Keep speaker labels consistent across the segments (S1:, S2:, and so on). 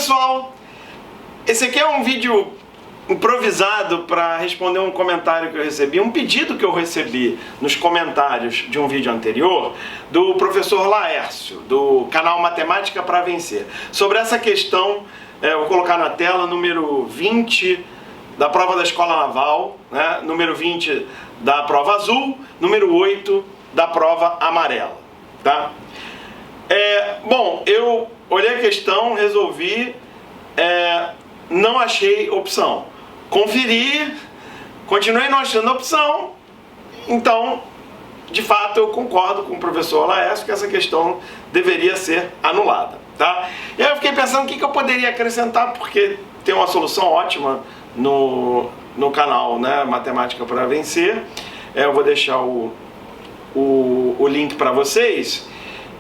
S1: pessoal, esse aqui é um vídeo improvisado para responder um comentário que eu recebi, um pedido que eu recebi nos comentários de um vídeo anterior do professor Laércio, do canal Matemática para Vencer, sobre essa questão, vou colocar na tela, número 20 da prova da Escola Naval, né? Número 20 da prova azul, número 8 da prova amarela, tá? Bom, eu olhei a questão, resolvi, não achei opção. Conferi, continuei não achando opção, então, de fato, eu concordo com o professor Laércio que essa questão deveria ser anulada, tá? E aí eu fiquei pensando o que eu poderia acrescentar, porque tem uma solução ótima no canal, né, Matemática para Vencer. Eu vou deixar o link para vocês.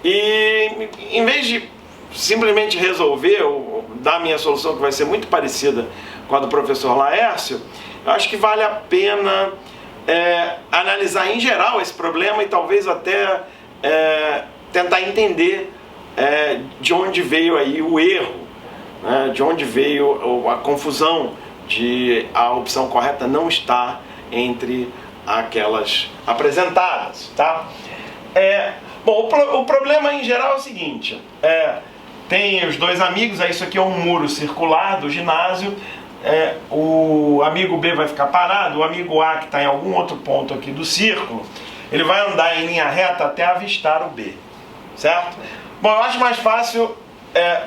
S1: E em vez de simplesmente resolver ou dar a minha solução, que vai ser muito parecida com a do professor Laércio, eu acho que vale a pena analisar em geral esse problema e talvez até tentar entender de onde veio aí o erro, né, de onde veio a confusão de a opção correta não estar entre aquelas apresentadas, tá? Bom, o problema em geral é o seguinte, tem os dois amigos, isso aqui é um muro circular do ginásio, o amigo B vai ficar parado, o amigo A, que está em algum outro ponto aqui do círculo, ele vai andar em linha reta até avistar o B, certo? Bom, eu acho mais fácil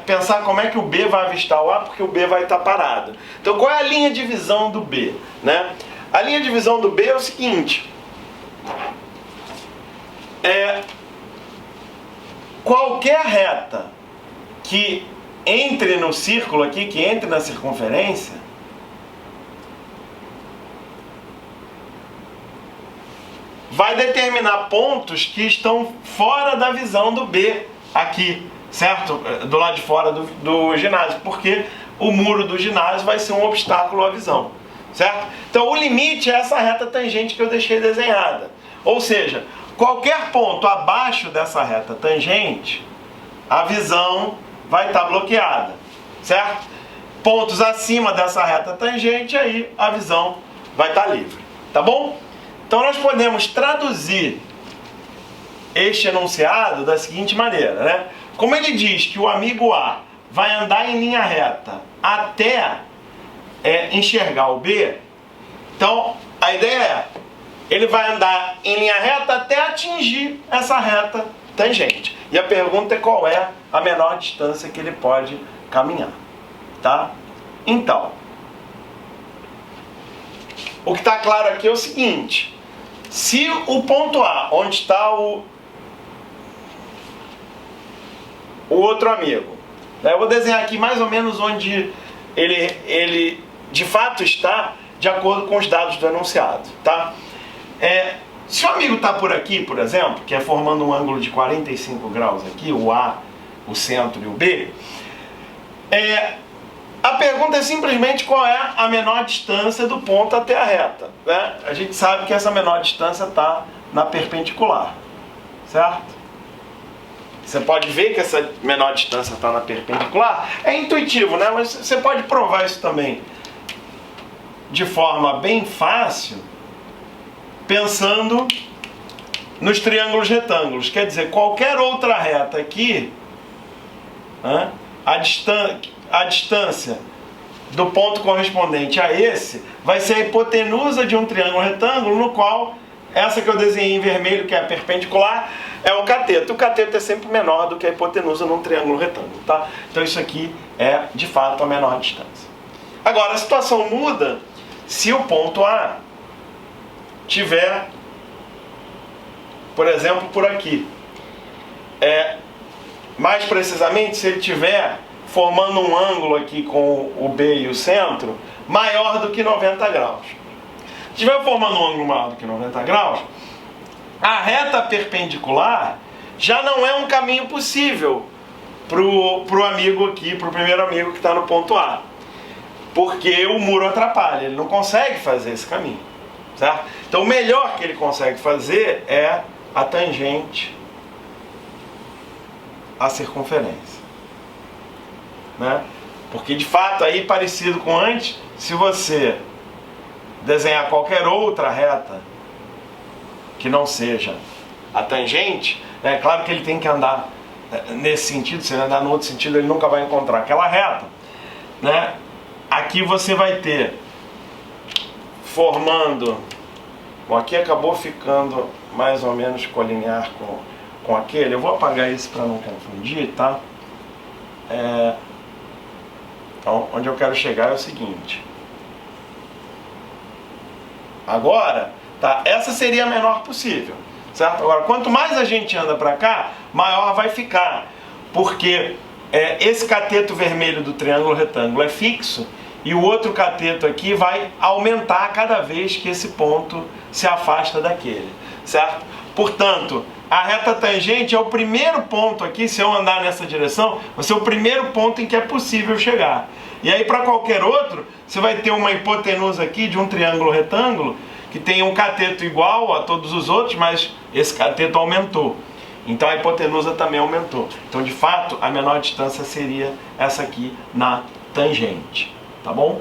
S1: pensar como é que o B vai avistar o A, porque o B vai estar parado. Então, qual é a linha de visão do B, né? A linha de visão do B é o seguinte, qualquer reta que entre no círculo aqui, que entre na circunferência, vai determinar pontos que estão fora da visão do B aqui, certo? Do lado de fora do ginásio, porque o muro do ginásio vai ser um obstáculo à visão, certo? Então o limite é essa reta tangente que eu deixei desenhada. Ou seja, qualquer ponto abaixo dessa reta tangente, a visão vai estar bloqueada, certo? Pontos acima dessa reta tangente, aí a visão vai estar livre, tá bom? Então nós podemos traduzir este enunciado da seguinte maneira, né? Como ele diz que o amigo A vai andar em linha reta até enxergar o B, então a ideia ele vai andar em linha reta até atingir essa reta tangente. E a pergunta é qual é a menor distância que ele pode caminhar, tá? Então, o que está claro aqui é o seguinte, se o ponto A, onde está o outro amigo, né, eu vou desenhar aqui mais ou menos onde ele de fato está, de acordo com os dados do enunciado, tá? Se o amigo está por aqui, por exemplo, que é formando um ângulo de 45 graus aqui, o A, o centro e o B, a pergunta é simplesmente qual é a menor distância do ponto até a reta, né? A gente sabe que essa menor distância está na perpendicular, certo? Você pode ver que essa menor distância está na perpendicular. É intuitivo, né? Mas você pode provar isso também de forma bem fácil, pensando nos triângulos retângulos. Quer dizer, qualquer outra reta aqui, né, a distância do ponto correspondente a esse vai ser a hipotenusa de um triângulo retângulo, no qual essa que eu desenhei em vermelho, que é a perpendicular, é o cateto. O cateto é sempre menor do que a hipotenusa num triângulo retângulo, tá? Então isso aqui é, de fato, a menor distância. Agora, a situação muda se o ponto A tiver, por exemplo, por aqui. Mais precisamente, se ele tiver formando um ângulo aqui com o B e o centro maior do que 90 graus. Se estiver formando um ângulo maior do que 90 graus, a reta perpendicular já não é um caminho possível pro amigo aqui, pro primeiro amigo que está no ponto A. Porque o muro atrapalha, ele não consegue fazer esse caminho, certo? Então o melhor que ele consegue fazer é a tangente à circunferência, né? Porque de fato, aí parecido com antes, se você desenhar qualquer outra reta que não seja a tangente, é claro que ele tem que andar nesse sentido. Se ele andar no outro sentido, ele nunca vai encontrar aquela reta, né? Aqui você vai ter formando, bom, aqui acabou ficando mais ou menos colinear com aquele. Eu vou apagar esse para não confundir, tá? Então, onde eu quero chegar é o seguinte. Agora, tá? Essa seria a menor possível, certo? Agora, quanto mais a gente anda para cá, maior vai ficar, porque esse cateto vermelho do triângulo retângulo é fixo e o outro cateto aqui vai aumentar cada vez que esse ponto se afasta daquele, certo? Portanto, a reta tangente é o primeiro ponto aqui. Se eu andar nessa direção, vai ser o primeiro ponto em que é possível chegar. E aí, para qualquer outro, você vai ter uma hipotenusa aqui de um triângulo retângulo que tem um cateto igual a todos os outros, mas esse cateto aumentou. Então a hipotenusa também aumentou. Então, de fato, a menor distância seria essa aqui na tangente. Tá bom?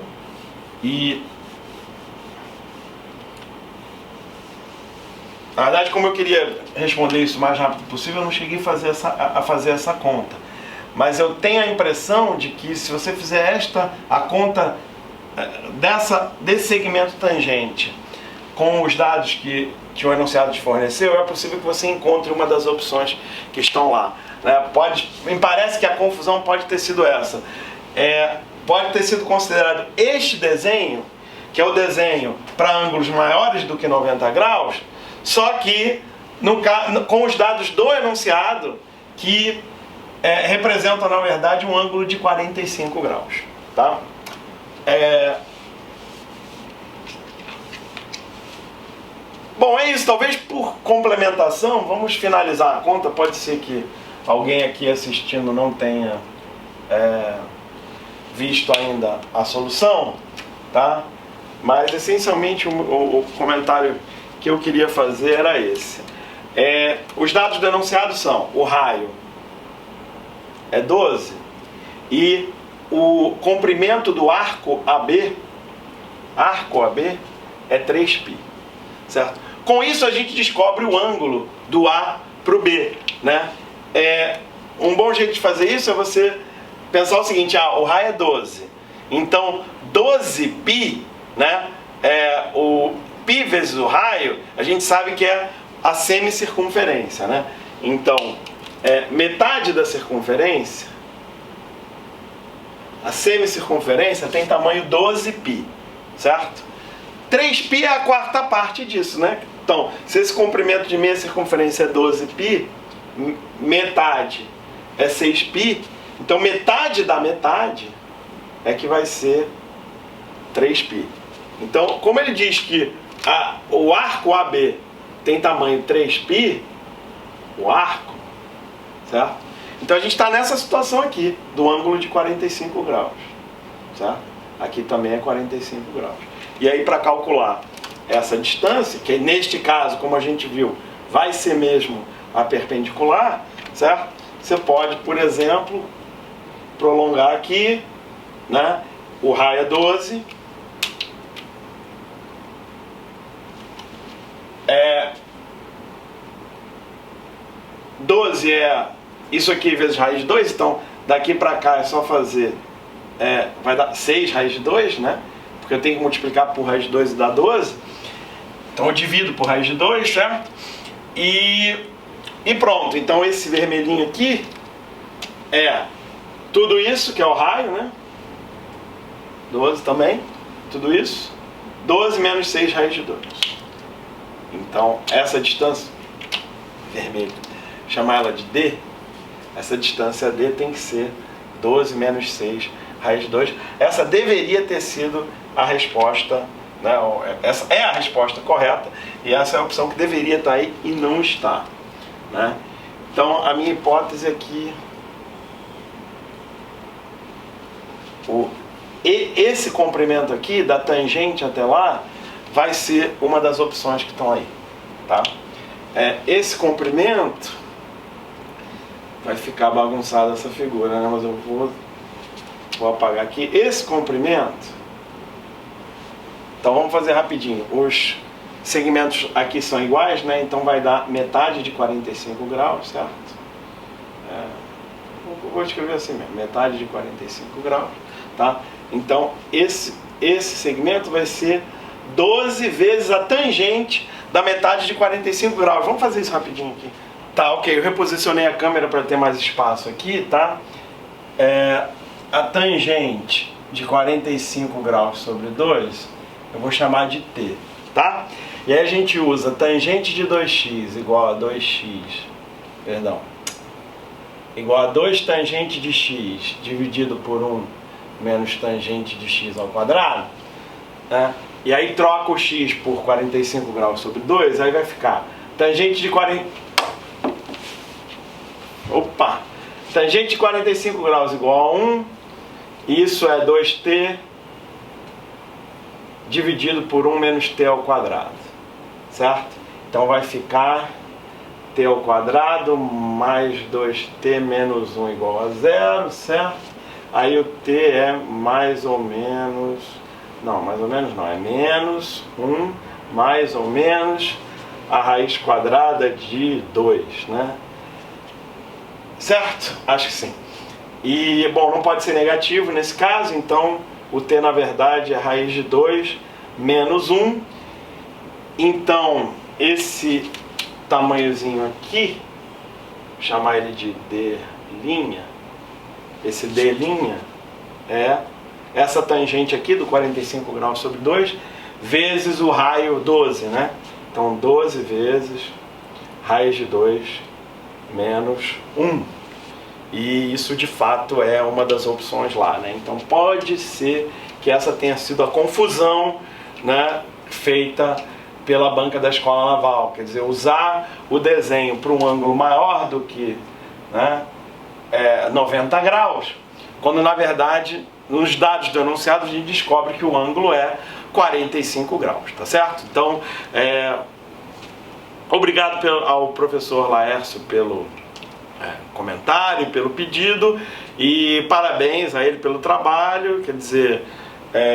S1: E na verdade, como eu queria responder isso o mais rápido possível, eu não cheguei a fazer essa conta. Mas eu tenho a impressão de que se você fizer a conta desse segmento tangente com os dados que o enunciado te forneceu, é possível que você encontre uma das opções que estão lá, né? Me parece que a confusão pode ter sido essa. Pode ter sido considerado este desenho, que é o desenho para ângulos maiores do que 90 graus, só que com os dados do enunciado que representam, na verdade, um ângulo de 45 graus. Tá? Bom, é isso. Talvez por complementação, vamos finalizar a conta. Pode ser que alguém aqui assistindo não tenha visto ainda a solução, tá? Mas essencialmente o comentário que eu queria fazer era esse. Os dados do enunciado são: o raio é 12 e o comprimento do arco AB é 3π, certo? Com isso a gente descobre o ângulo do A para o B, né? Um bom jeito de fazer isso é você pensar o seguinte: o raio é 12, então 12π, né? O π vezes o raio, a gente sabe que é a semicircunferência, né? Então, metade da circunferência, a semicircunferência tem tamanho 12π, certo? 3π é a quarta parte disso, né? Então, se esse comprimento de meia circunferência é 12π, metade é 6π, então metade da metade é que vai ser 3π. Então, como ele diz que o arco AB tem tamanho 3π, o arco, certo? Então a gente está nessa situação aqui, do ângulo de 45 graus, certo? Aqui também é 45 graus. E aí, para calcular essa distância, que neste caso, como a gente viu, vai ser mesmo a perpendicular, certo? Você pode, por exemplo, prolongar aqui, né? O raio é 12, 12 é isso aqui vezes raiz de 2, então daqui para cá é só fazer, vai dar 6 raiz de 2, né? Porque eu tenho que multiplicar por raiz de 2 e dar 12. Então eu divido por raiz de 2, certo? E pronto. Então esse vermelhinho aqui é tudo isso, que é o raio, né? 12 também, tudo isso. 12 menos 6 raiz de 2. Então essa distância, vermelho, chamar ela de D, essa distância D tem que ser 12 menos 6 raiz de 2. Essa deveria ter sido a resposta, né? Essa é a resposta correta e essa é a opção que deveria estar aí e não está, né? Então a minha hipótese é que esse comprimento aqui, da tangente até lá, vai ser uma das opções que estão aí, tá? Esse comprimento vai ficar bagunçada essa figura, né? Mas eu vou vou apagar aqui, esse comprimento, então vamos fazer rapidinho, os segmentos aqui são iguais, né? Então vai dar metade de 45 graus, certo? Vou escrever assim mesmo, metade de 45 graus, tá? Então esse segmento vai ser 12 vezes a tangente da metade de 45 graus. Vamos fazer isso rapidinho aqui. Tá, ok, eu reposicionei a câmera para ter mais espaço aqui, tá? A tangente de 45 graus sobre 2, eu vou chamar de t, tá? E aí a gente usa tangente de 2x igual a 2x, perdão, igual a 2 tangente de x dividido por 1 menos tangente de x ao quadrado, né? E aí troca o x por 45 graus sobre 2, aí vai ficar tangente de 45 graus igual a 1, isso é 2t dividido por 1 menos t ao quadrado, certo? Então vai ficar t ao quadrado mais 2t menos 1 igual a 0, certo? Aí o t é mais ou menos... Não, mais ou menos não, é menos 1 mais ou menos a raiz quadrada de 2, né? Certo? Acho que sim. E, bom, não pode ser negativo nesse caso, então o t na verdade é raiz de 2 menos 1. Então, esse tamanhozinho aqui, vou chamar ele de d', esse d' é essa tangente aqui do 45 graus sobre 2 vezes o raio 12, né? Então 12 vezes raiz de 2 menos 1. E isso de fato é uma das opções lá, né? Então pode ser que essa tenha sido a confusão, né, feita pela banca da Escola Naval. Quer dizer, usar o desenho para um ângulo maior do que, né, 90 graus, quando na verdade nos dados do enunciado a gente descobre que o ângulo é 45 graus, tá certo? Então, obrigado ao professor Laércio pelo comentário, pelo pedido, e parabéns a ele pelo trabalho. Quer dizer,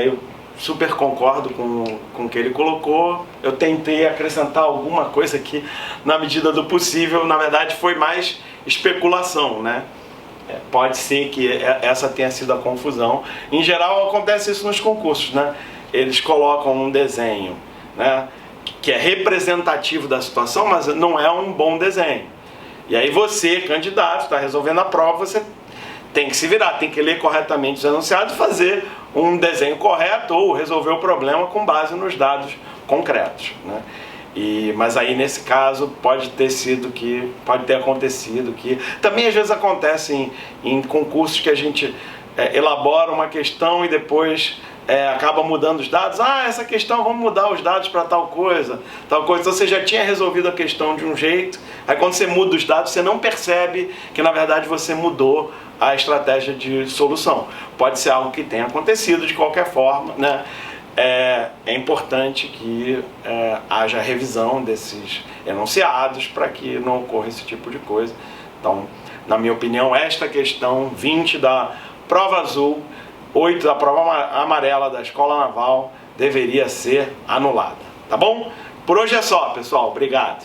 S1: eu super concordo com o que ele colocou. Eu tentei acrescentar alguma coisa aqui na medida do possível, na verdade foi mais especulação, né? Pode ser que essa tenha sido a confusão. Em geral acontece isso nos concursos, né? Eles colocam um desenho, né, que é representativo da situação, mas não é um bom desenho. E aí você, candidato, está resolvendo a prova, você tem que se virar, tem que ler corretamente os enunciados e fazer um desenho correto ou resolver o problema com base nos dados concretos, né? Mas aí nesse caso pode ter acontecido que também às vezes acontece em concursos que a gente elabora uma questão e depois acaba mudando os dados. Essa questão, vamos mudar os dados para tal coisa. Então você já tinha resolvido a questão de um jeito, aí quando você muda os dados você não percebe que na verdade você mudou a estratégia de solução. Pode ser algo que tenha acontecido de qualquer forma, né? É importante que haja revisão desses enunciados para que não ocorra esse tipo de coisa. Então, na minha opinião, esta questão 20 da prova azul, 8 da prova amarela da Escola Naval deveria ser anulada. Tá bom? Por hoje é só, pessoal. Obrigado.